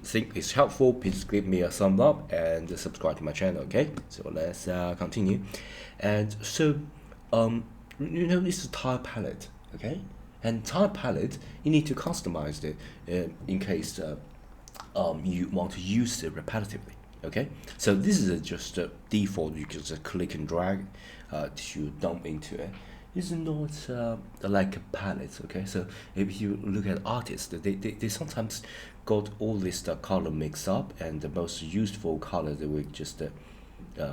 think it's helpful, please give me a thumb up and subscribe to my channel. Okay, so let's continue. And so this is tile palette. Okay, and tile palette, you need to customize it in case you want to use it repetitively. Okay, so this is just a default. You can just click and drag to dump into it. This is not like a palette. Okay, so if you look at artists, they sometimes got all this color mixed up, and the most useful color they will just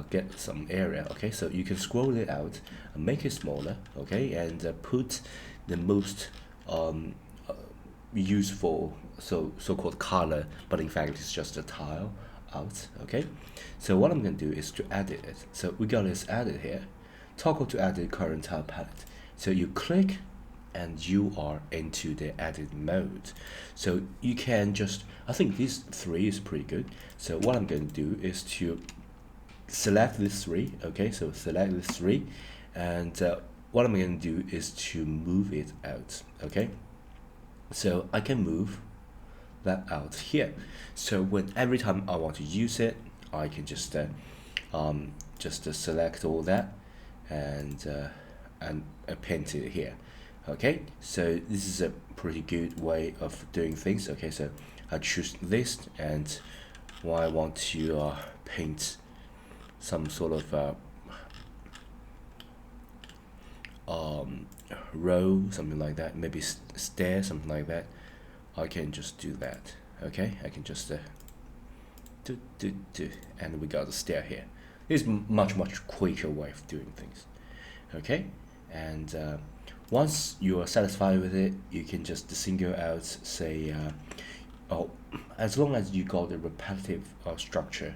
get some area. Okay, so you can scroll it out, make it smaller. Okay, and put the most useful so-called color, but in fact it's just a tile out. Okay, so what I'm going to do is to edit it. So we got this edit here, toggle to edit current tile palette. So you click and you are into the edit mode. So you can just, I think these three is pretty good. So what I'm going to do is to select this three. Okay, so select this three, and what I'm going to do is to move it out. Okay, so I can move that out here. So when every time I want to use it, I can just select all that and paint it here. Okay, so this is a pretty good way of doing things. Okay, so I choose this, and when I want to paint some sort of row, something like that, maybe stair, something like that, I can just do that. Okay, I can just and we got the stair here. This is much quicker way of doing things. Okay, and once you are satisfied with it, you can just single out, say, as long as you got a repetitive structure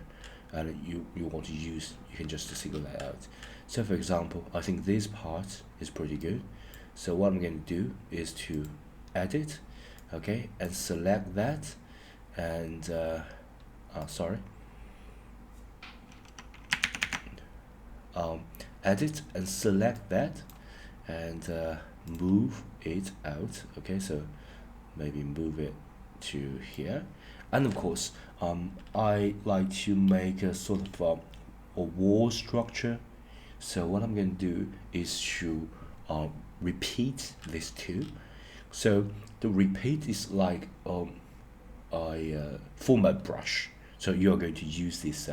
and you want to use, you can just single that out. So for example, I think this part is pretty good. So what I'm going to do is to edit, okay, and select that, and edit and select that, and move it out. Okay, so maybe move it to here, and of course I like to make a sort of a wall structure. So what I'm going to do is to repeat this two. So the repeat is like a format brush. So you're going to use this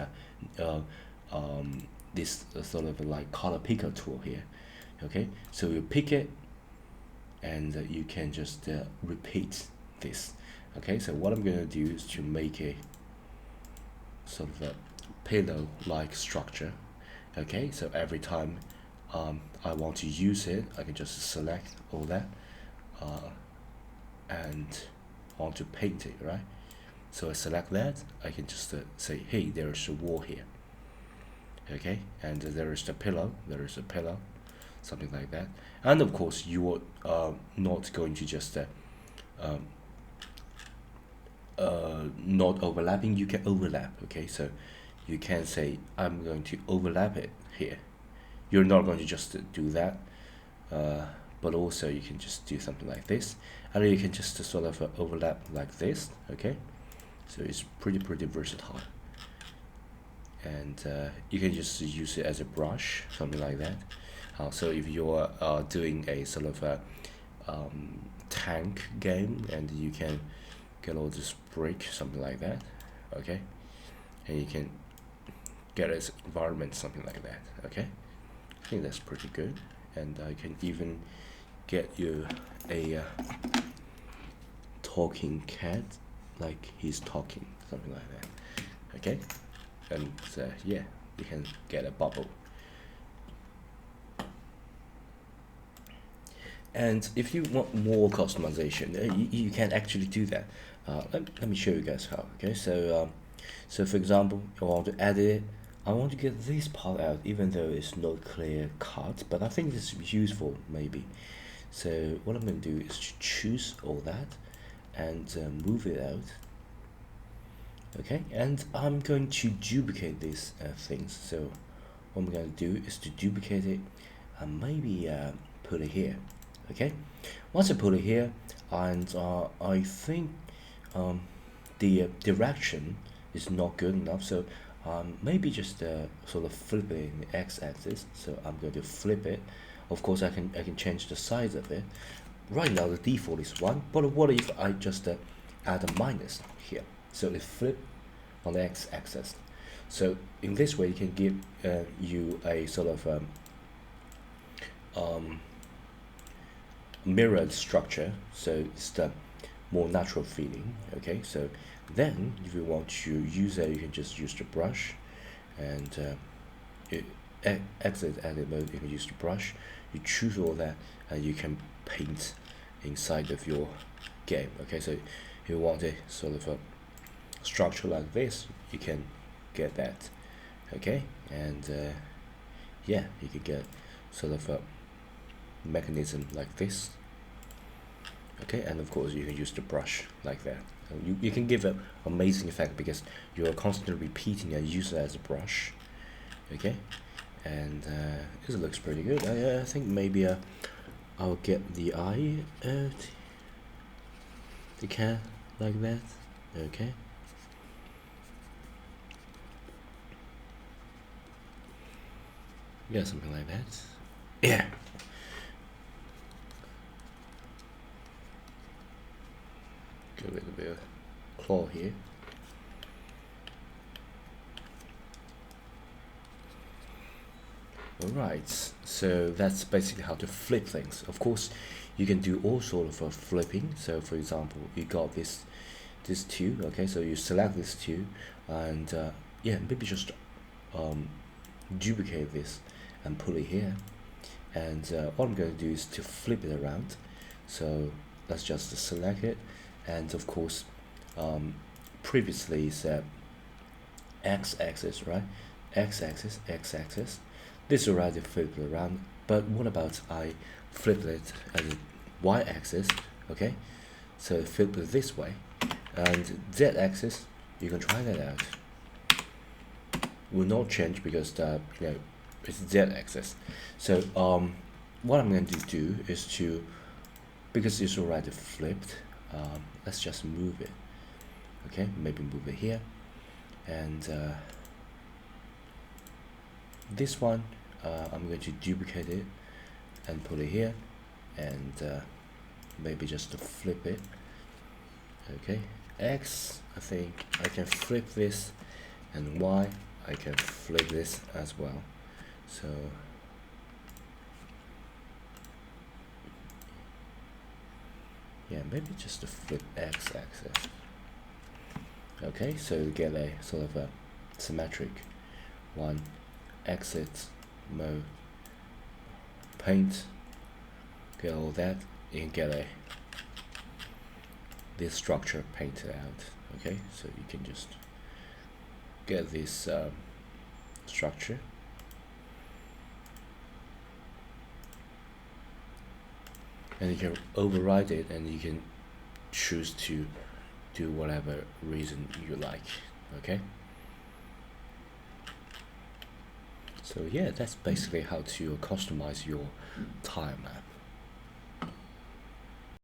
this sort of like color picker tool here. Okay, so you pick it, and you can just repeat this. Okay, so what I'm going to do is to make a sort of a pillow like structure. Okay, so every time I want to use it, I can just select all that and I want to paint it, right? So I select that, I can just say, hey, there's a wall here. Okay, and there is the pillow, something like that. And of course you are not going to just not overlapping, you can overlap. Okay, so you can say I'm going to overlap it here. You're not going to just do that, but also you can just do something like this, and you can just sort of overlap like this. Okay, so it's pretty versatile, and you can just use it as a brush, something like that. So if you're doing a sort of a tank game, and you can get all this brick, something like that. Okay, and you can get its environment, something like that. Okay, I think that's pretty good, and I can even get you a talking cat, like he's talking, something like that. Okay, and yeah, you can get a bubble. And if you want more customization, you can actually do that. Let me show you guys how. Okay, so so for example, I want to edit it. I want to get this part out, even though it's not clear cut, but I think it's useful maybe. So what I'm going to do is to choose all that and move it out. Okay, and I'm going to duplicate these things. So what I'm going to do is to duplicate it and maybe put it here. Okay, once I put it here, and I think the direction is not good enough, so maybe just sort of flip it in the x-axis. So I'm going to flip it. Of course, I can change the size of it. Right now the default is 1, but what if I just add a minus here, so it flip on the x-axis. So in this way you can give you a sort of mirrored structure, so it's the more natural feeling. Okay, so then if you want to use it, you can just use the brush, and exit edit mode, you can use the brush, you choose all that, and you can paint inside of your game. Okay, so if you want a sort of a structure like this, you can get that. Okay, and yeah, you can get sort of a mechanism like this. Okay, and of course you can use the brush like that. So you can give an amazing effect because you are constantly repeating and use it as a brush. Okay, and this looks pretty good. I think maybe I'll get the eye, the cat like that. Okay. Yeah, something like that. Yeah. Get a little bit of claw here. Alright, so that's basically how to flip things. Of course, you can do all sort of flipping. So for example, you got this two. Okay, so you select this two, and yeah, maybe just duplicate this and put it here, and all I'm going to do is to flip it around. So let's just select it, and of course previously said x-axis, right? X-axis, x-axis. This already flipped around, but what about I flip it as a y-axis? Okay, so flip it this way, and z-axis, you can try that out. Will not change because the it's z-axis. So what I'm going to do is to, because it's already flipped, let's just move it. Okay, maybe move it here, and this one I'm going to duplicate it and put it here, and maybe just to flip it. Okay, X, I think I can flip this, and Y, I can flip this as well. So yeah, maybe just to flip x-axis. Okay, so you get a sort of a symmetric one. Exit mode, paint, get all that, you can get this structure painted out. Okay, so you can just get this structure, and you can override it, and you can choose to do whatever reason you like. Okay, so yeah, that's basically how to customize your tile map.